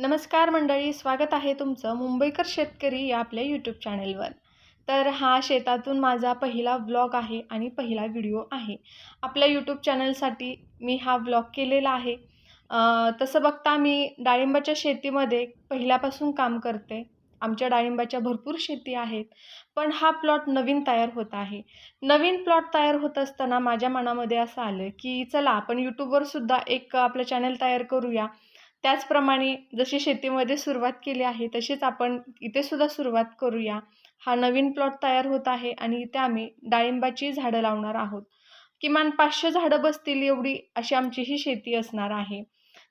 नमस्कार मंडळी, स्वागत आहे तुमचं मुंबईकर शेतकरी या आपल्या यूट्यूब चॅनेलवर. तर हा शेतातून माझा पहिला व्लॉग आहे आणि पहिला व्हिडिओ आहे. आपल्या यूट्यूब चॅनलसाठी मी हा व्लॉग केलेला आहे. तसं बघता मी डाळिंबाच्या शेतीमध्ये पहिल्यापासून काम करते. आमच्या डाळिंबाच्या भरपूर शेती आहेत. पण हा प्लॉट नवीन तयार होत आहे. नवीन प्लॉट तयार होत असताना माझ्या मनामध्ये असं आलं, की चला आपण यूट्यूबवर सुद्धा एक आपलं चॅनल तयार करूया. त्याचप्रमाणे जशी शेतीमध्ये सुरुवात केली आहे, तशीच आपण इथे सुद्धा सुरुवात करूया. हा नवीन प्लॉट तयार होत आहे आणि इथे आम्ही डाळिंबाची झाडं लावणार आहोत. किमान 500 झाडं बसतील एवढी अशी आमची ही शेती असणार आहे.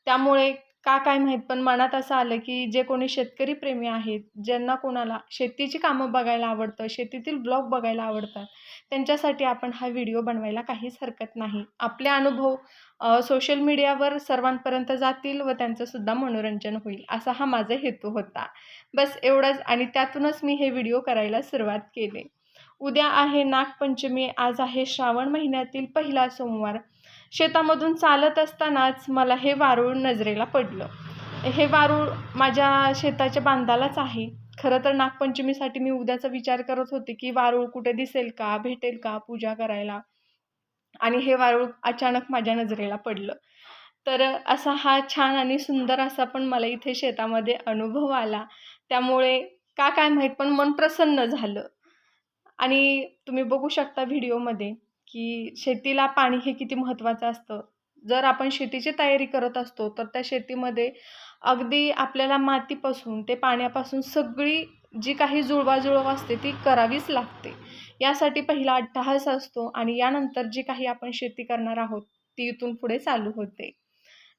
त्यामुळे का काय माहीत पण मनात असं आलं, की जे कोणी शेतकरी प्रेमी आहेत, ज्यांना कोणाला शेतीची कामं बघायला आवडतं, शेतीतील ब्लॉग बघायला आवडतात, त्यांच्यासाठी आपण हा व्हिडिओ बनवायला काहीच हरकत नाही. आपले अनुभव सोशल मीडियावर सर्वांपर्यंत जातील व त्यांचंसुद्धा मनोरंजन होईल, असा हा माझा हेतू होता. बस एवढंच आणि त्यातूनच मी हे व्हिडिओ करायला सुरुवात केली. उद्या आहे नागपंचमी, आज आहे श्रावण महिन्यातील पहिला सोमवार. शेतामधून चालत असतानाच मला हे वारूळ नजरेला पडलं. हे वारूळ माझ्या शेताच्या बांधालाच आहे. खरं तर नागपंचमीसाठी मी उद्याचा विचार करत होते, की वारूळ कुठे दिसेल का, भेटेल का पूजा करायला? आणि हे वारूळ अचानक माझ्या नजरेला पडलं. तर असा हा छान आणि सुंदर असा पण मला इथे शेतामध्ये अनुभव आला. त्यामुळे का काय माहीत पण मन प्रसन्न झालं. आणि तुम्ही बघू शकता व्हिडिओमध्ये, की शेतीला पाणी हे किती महत्त्वाचं असतं. जर आपण शेतीची तयारी करत असतो, तर त्या शेतीमध्ये अगदी आपल्याला मातीपासून ते पाण्यापासून सगळी जी काही जुळवाजुळव असते ती करावीच लागते. यासाठी पहिला अट्टाहास असतो आणि यानंतर जी काही आपण शेती करणार आहोत, ती इथून पुढे चालू होते.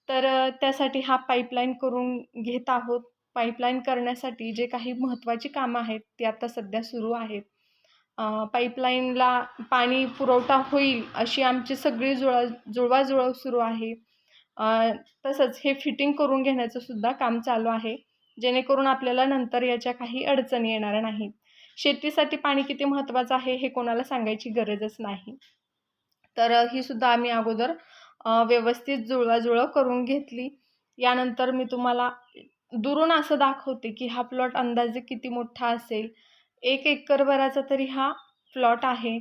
तर त्यासाठी हा पाईपलाईन करून घेत आहोत. पाईपलाईन करण्यासाठी जे काही महत्त्वाची कामं आहेत, ती आता सध्या सुरू आहेत. पाईपलाईनला पाणी पुरवठा होईल अशी आमची सगळी जुळवाजुळव सुरू आहे. अ, तसंच हे फिटिंग करून घेण्याचं सुद्धा काम चालू आहे, जेणेकरून आपल्याला नंतर याच्या काही अडचणी येणार नाहीत. शेतीसाठी पाणी किती महत्त्वाचं आहे हे कोणाला सांगायची गरजच नाही. तर ही सुद्धा आम्ही अगोदर व्यवस्थित जुळवाजुळव करून घेतली. यानंतर मी तुम्हाला दुरून असं दाखवते, की हा प्लॉट अंदाजे किती मोठा असेल. 1 एकरभराचा तरी हा प्लॉट आहे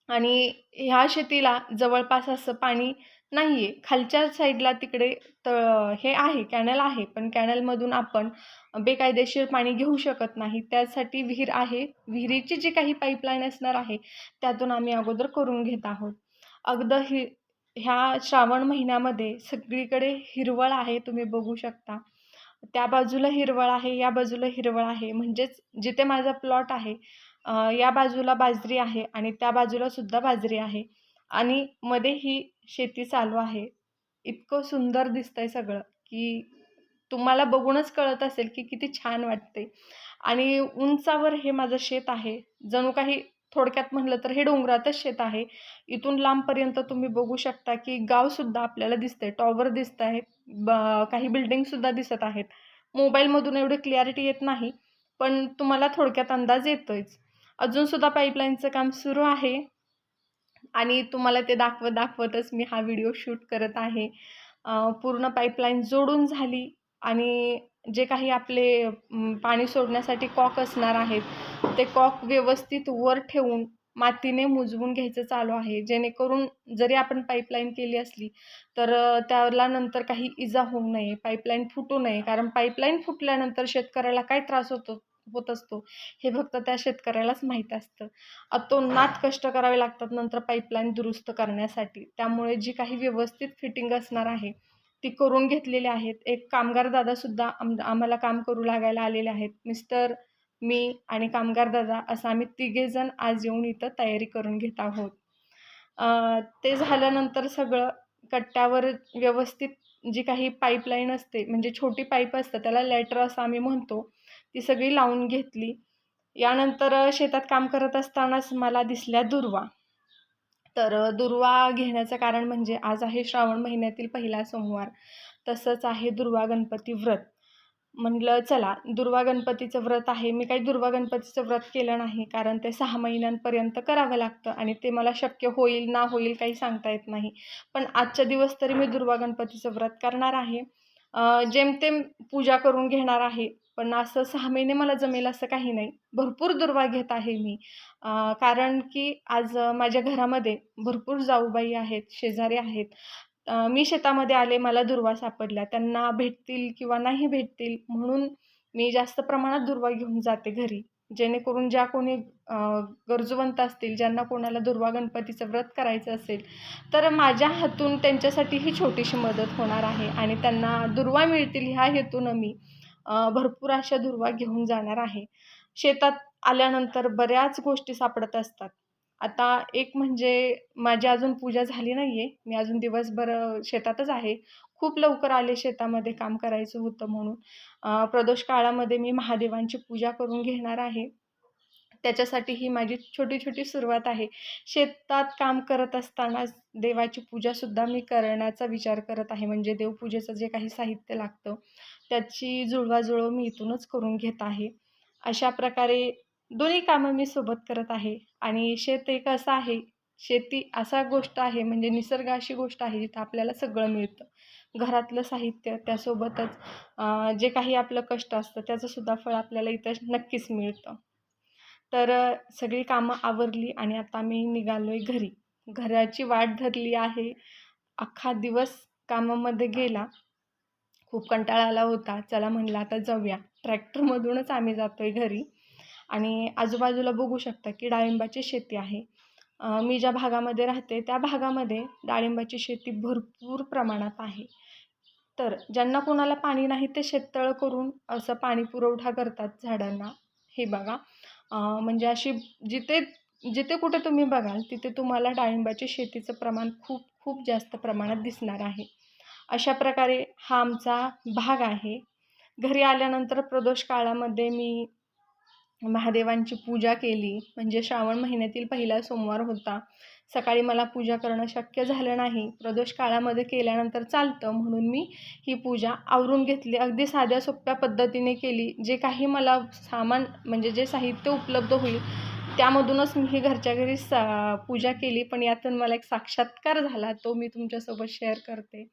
आणि ह्या शेतीला जवळपास असं पाणी नाही आहे. खालच्या साईडला तिकडे हे आहे, कॅनल आहे, पण कॅनलमधून आपण बेकायदेशीर पाणी घेऊ शकत नाही. त्यासाठी विहीर आहे. विहिरीची जी काही पाईपलाईन असणार आहे, त्यातून आम्ही अगोदर करून घेत आहोत. अगदी ह्या श्रावण महिन्यामध्ये सगळीकडे हिरवळ आहे, तुम्ही बघू शकता. त्या बाजूला हिरवळ आहे, या बाजूला हिरवळ आहे. म्हणजेच जिथे माझा प्लॉट आहे, या बाजूला बाजरी आहे आणि त्या बाजूला सुद्धा बाजरी आहे आणि मध्ये ही शेती चालू आहे. इतकं सुंदर दिसतंय सगळं, की तुम्हाला बघूनच कळत असेल, की किती छान वाटते. आणि उंचावर हे माझं शेत आहे. जणू काही थोडक्यात म्हटलं तर हे डोंगरातच शेत आहे. इथून लांबपर्यंत तुम्ही बघू शकता, की गावसुद्धा आपल्याला दिसतंय. टॉवर दिसत आहेत. काही बिल्डिंगसुद्धा दिसत आहेत. मोबाईलमधून एवढी क्लॅरिटी येत नाही, पण तुम्हाला थोडक्यात अंदाज येतोयच. अजूनसुद्धा पाईपलाईनचं काम सुरू आहे आणि तुम्हाला ते दाखवतच मी हा व्हिडिओ शूट करत आहे. पूर्ण पाईपलाईन जोडून झाली आणि जे काही आपले पाणी सोडण्यासाठी कॉक असणार आहेत, ते कॉक व्यवस्थित वर ठेवून मातीने मुजवून घ्यायचं चालू आहे. जेणेकरून जरी आपण पाईपलाईन केली असली, तर त्याला नंतर काही इजा होऊ नये, पाईपलाईन फुटू नये. कारण पाईपलाईन फुटल्यानंतर शेतकऱ्याला काय त्रास होत असतो, हे फक्त त्या शेतकऱ्यालाच माहीत असतं. अतोनात कष्ट करावे लागतात नंतर पाईपलाईन दुरुस्त करण्यासाठी. त्यामुळे जी काही व्यवस्थित फिटिंग असणार आहे, ती करून घेतलेली आहेत. एक कामगार दादासुद्धा आम्हाला काम करू लागायला आलेले आहेत. मिस्टर, मी आणि कामगार दादा असं आम्ही तिघेजण आज येऊन इथं तयारी करून घेत आहोत. ते झाल्यानंतर सगळं कट्ट्यावर व्यवस्थित जी काही पाईपलाईन असते, म्हणजे छोटी पाईप असतं, त्याला लॅटर असं आम्ही म्हणतो, ती सगळी लावून घेतली. यानंतर शेतात काम करत असतानाच मला दिसल्या दुर्वा. तर दुर्वा घेण्याचं कारण म्हणजे आज आहे श्रावण महिन्यातील पहिला सोमवार. तसंच आहे दुर्वा गणपती व्रत. म्हटलं चला दुर्वा गणपतीचं व्रत आहे. मी काही दुर्वा गणपतीचं व्रत केलं नाही, कारण ते 6 महिन्यांपर्यंत करावं लागतं आणि ते मला शक्य होईल ना होईल काही सांगता येत नाही. पण आजच्या दिवस तरी मी दुर्वा गणपतीचं व्रत करणार आहे जेमतेम पूजा करून घेणार आहे. पण असं 6 महिने मला जमेल असं काही नाही. भरपूर दुर्वा घेत आहे मी. कारण की आज माझ्या घरामध्ये भरपूर जाऊबाई आहेत, शेजारी आहेत. मी शेतामध्ये आले, मला दुर्वा सापडल्या. त्यांना भेटतील किंवा नाही भेटतील म्हणून मी जास्त प्रमाणात दुर्वा घेऊन जाते घरी. जेणेकरून ज्या कोणी गरजूवंत असतील, ज्यांना कोणाला दुर्वा गणपतीचं व्रत करायचं असेल, तर माझ्या हातून त्यांच्यासाठी ही छोटीशी मदत होणार आहे आणि त्यांना दुर्वा मिळतील ह्या हेतूनं मी भरपूर अशा दुर्वा घेऊन जाणार आहे. शेतात आल्यानंतर बऱ्याच गोष्टी सापडत असतात. आता एक म्हणजे माझी अजून पूजा झाली नाही आहे. मी अजून दिवसभर शेतातच आहे. खूप लवकर आले शेतामध्ये काम करायचं होतं म्हणून. प्रदोष काळामध्ये मी महादेवांची पूजा करून घेणार आहे. त्याच्यासाठी ही माझी छोटी-छोटी सुरुवात आहे. शेतात काम करत असतानाच देवाची पूजासुद्धा मी करण्याचा विचार करत आहे. म्हणजे देवपूजेचं जे काही साहित्य लागतं, त्याची जुळवाजुळव मी इथूनच करून घेत आहे. अशा प्रकारे दोन्ही कामं मी सोबत करत आहे आणि शेत एक असं आहे, शेती असा गोष्ट आहे म्हणजे निसर्ग अशी गोष्ट आहे जिथं आपल्याला सगळं मिळतं. घरातलं साहित्य त्यासोबतच जे काही आपलं कष्ट असतं त्याचंसुद्धा फळ आपल्याला इथं नक्कीच मिळतं. तर सगळी कामं आवरली आणि आता मी निघालो आहे घरी. घराची वाट धरली आहे. अख्खा दिवस कामामध्ये गेला. खूप कंटाळा आला होता. चला म्हणलं आता जाऊया. ट्रॅक्टरमधूनच आम्ही जातो आहे घरी आणि आजूबाजूला बघू शकता की डाळिंबाची शेती आहे. मी ज्या भागामध्ये राहते त्या भागामध्ये डाळिंबाची शेती भरपूर प्रमाणात आहे. तर ज्यांना कोणाला पाणी नाही ते शेततळं करून असं पाणी पुरवठा करतात झाडांना. हे बघा म्हणजे अशी जिथे जिथे कुठे तुम्ही बघाल तिथे तुम्हाला डाळिंबाच्या शेतीचं प्रमाण खूप खूप जास्त प्रमाणात दिसणार आहे. अशा प्रकारे हा आमचा भाग आहे. घरी आल्यानंतर प्रदोष काळामध्ये मी महादेवांची पूजा केली. म्हणजे श्रावण महिन्यातील पहिला सोमवार होता. सकाळी मला पूजा करणं शक्य झालं नाही. प्रदोष काळामध्ये केल्यानंतर चालतं म्हणून मी ही पूजा आवरून घेतली. अगदी साध्या सोप्या पद्धतीने केली. जे काही मला सामान म्हणजे जे साहित्य उपलब्ध होईल त्यामधूनच मी ही घरच्या घरी पूजा केली. पण यातून मला एक साक्षात्कार झाला तो मी तुमच्यासोबत शेअर करते.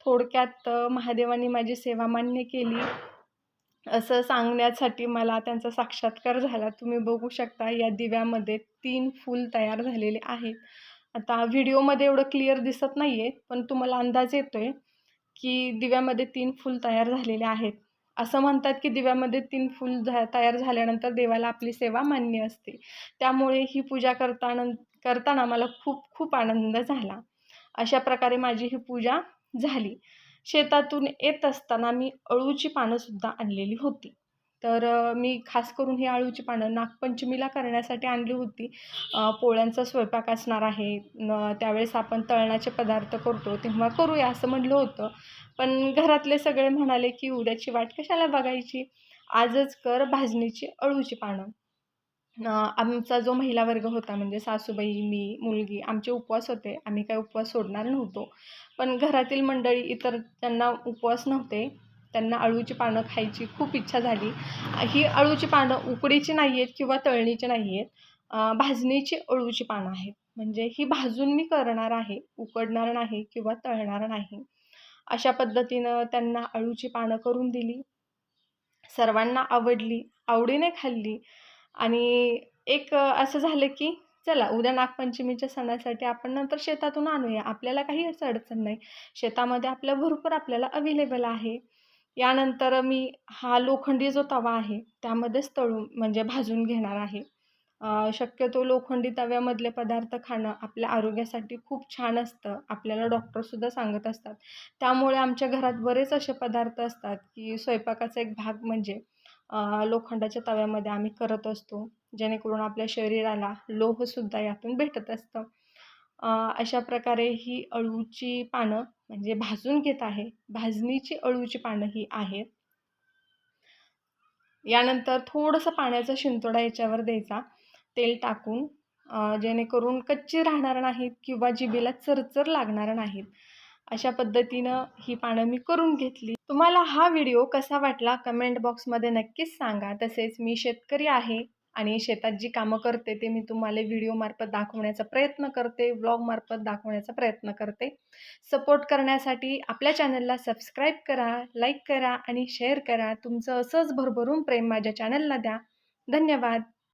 थोडक्यात महादेवांनी माझी सेवा मान्य केली असं सांगण्यासाठी मला त्यांचा साक्षात्कार झाला. तुम्ही बघू शकता या दिव्यामध्ये 3 फूल तयार झालेले आहेत. आता व्हिडिओमध्ये एवढं क्लिअर दिसत नाही आहे, पण तुम्हाला अंदाज येतो आहे, की दिव्यामध्ये 3 फूल तयार झालेले आहेत. असं म्हणतात, की दिव्यामध्ये 3 फूल तयार झाल्यानंतर देवाला आपली सेवा मान्य असते. त्यामुळे ही पूजा करताना मला खूप खूप आनंद झाला. अशा प्रकारे माझी ही पूजा झाली. शेतातून येत असताना मी अळूची पानंसुद्धा आणलेली होती. तर मी खास करून ही अळूची पानं नागपंचमीला करण्यासाठी आणली होती. पोळ्यांचा स्वयंपाक असणार आहे. त्यावेळेस आपण तळणाचे पदार्थ करतो तेव्हा करूया असं म्हटलं होतं. पण घरातले सगळे म्हणाले, की उद्याची वाट कशाला बघायची? आजच कर भाजणीची अळूची पानं. आमचा जो महिला वर्ग होता म्हणजे सासूबाई, मी, मुलगी आमचे उपवास होते. आम्ही काही उपवास सोडणार नव्हतो. पण घरातील मंडळी इतर ज्यांना उपवास नव्हते, त्यांना अळूची पानं खायची खूप इच्छा झाली. ही अळूची पानं उकडीची नाही आहेत किंवा तळणीची नाही आहेत. भाजणीची अळूची पानं आहेत. म्हणजे ही भाजून मी करणार आहे, उकडणार नाही किंवा तळणार नाही. अशा पद्धतीनं त्यांना अळूची पानं करून दिली. सर्वांना आवडली, आवडीने खाल्ली आणि एक असं झालं की चला उद्या नागपंचमीच्या सणासाठी आपण नंतर शेतातून आणूया. आपल्याला काही असं अडचण नाही. शेतामध्ये आपल्या भरपूर आपल्याला अवेलेबल आहे. यानंतर मी हा लोखंडी जो तवा आहे त्यामध्येच तळून म्हणजे भाजून घेणार आहे. शक्यतो लोखंडी तव्यामधले पदार्थ खाणं आपल्या आरोग्यासाठी खूप छान असतं. आपल्याला डॉक्टरसुद्धा सांगत असतात. त्यामुळे आमच्या घरात बरेच असे पदार्थ असतात की स्वयंपाकाचा एक भाग म्हणजे लोखंडाच्या तव्यामध्ये आम्ही करत असतो. जेणेकरून आपल्या शरीराला लोहसुद्धा यातून भेटत असतं. अशा प्रकारे ही अळूची पानं म्हणजे भाजून घेत आहे. भाजणीची अळूची पानं ही आहेत. यानंतर थोडंसं पाण्याचा शिंतोडा याच्यावर द्यायचा तेल टाकून जेणेकरून कच्ची राहणार नाहीत किंवा जिभेला चरचर लागणार नाहीत. अशा पद्धतीनं ही पानं मी करून घेतली. तुम्हाला हा व्हिडिओ कसा वाटला कमेंट बॉक्समध्ये नक्कीच सांगा. तसेच मी शेतकरी आहे आणि शेतात जी कामं करते ते मी तुम्हाला व्हिडिओमार्फत दाखवण्याचा प्रयत्न करते, व्लॉगमार्फत दाखवण्याचा प्रयत्न करते. सपोर्ट करण्यासाठी आपल्या चॅनलला सबस्क्राईब करा, लाईक करा आणि शेअर करा. तुमचं असंच भरभरून प्रेम माझ्या चॅनलला द्या. धन्यवाद.